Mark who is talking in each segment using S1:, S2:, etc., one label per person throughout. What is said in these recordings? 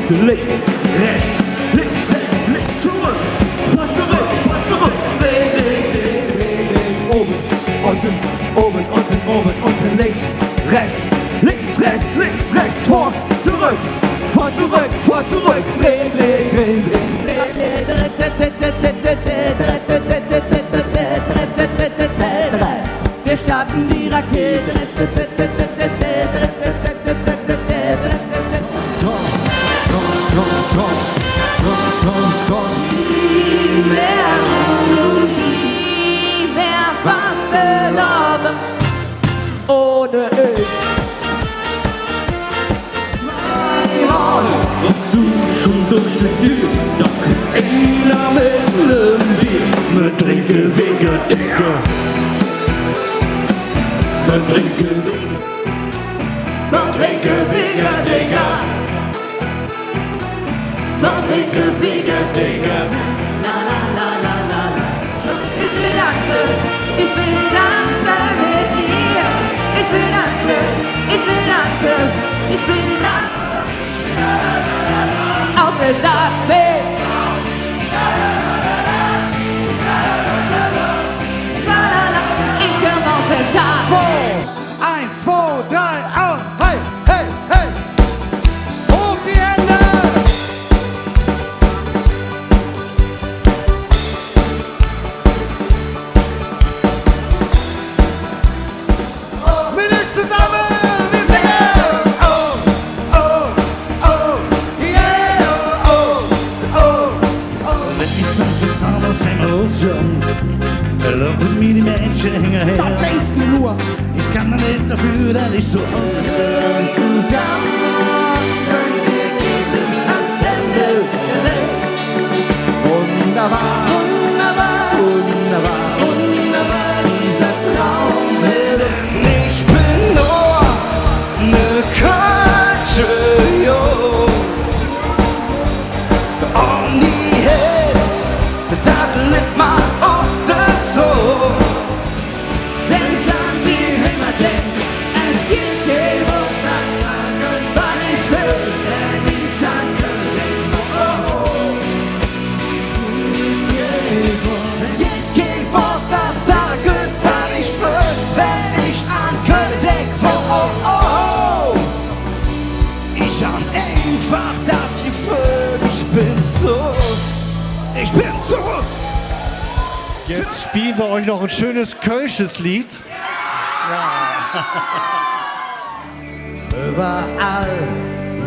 S1: links, rechts, links, rechts, links, zurück, fahr zurück, dreh, dreh, dreh, dreh, dreh, oben, unten, links, rechts, vor, zurück, dreh, dreh, dreh, dreh, wir starten die Rakete. Nie mehr Fastelavend ohne Öl. Hast du schon durch die Tür, da kommt einer mit einem Bier. Man trinke Wege, Digga. Man trinke Wege, Digga. Man trinke Wege, Digga. La la la la la. Ich will tanzen mit dir. Ich will tanzen. Aus der Stadt mit. Ich komm auf der Stadt.
S2: 1, 2, 3, auf, hey, hey, hey. Hoch die Hände. Wir nicht zusammen, wir singen. Oh, oh, oh, yeah, oh, oh, oh.
S3: Wenn die Sonne zusammen aus dem Ozean, da laufen mir die Menschen hinterher.
S2: Da denkst du nur.
S3: Ich kann da nicht dafür, dass ich so aussehe.
S1: Zusammen, wir gehen ans Ende der Welt. Wunderbar, dieser Traum wird.
S2: Ich bin nur ne Country Road. Only hits that lift my off the soul.
S1: Wenn ich an die Heimat denk, entgeht mir das Sagen, weil ich will, wenn ich an Köln
S2: Jetzt geh ich vor das Sagen, weil ich will, wenn ich an Köln denk. Oh, oh, oh. Ich han einfach das Gefühl, ich bin so.
S3: Jetzt spielen wir euch noch ein schönes kölsches Lied.
S2: Überall,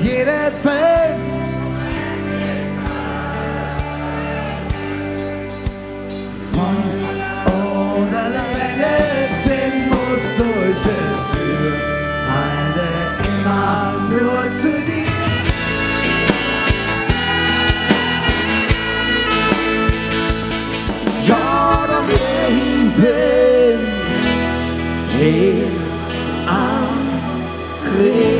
S2: jeder Feld. Freund oder Leine, den muss durchführen. Eine immer nur zu dir.
S1: Ja, doch ich bin am Krieg.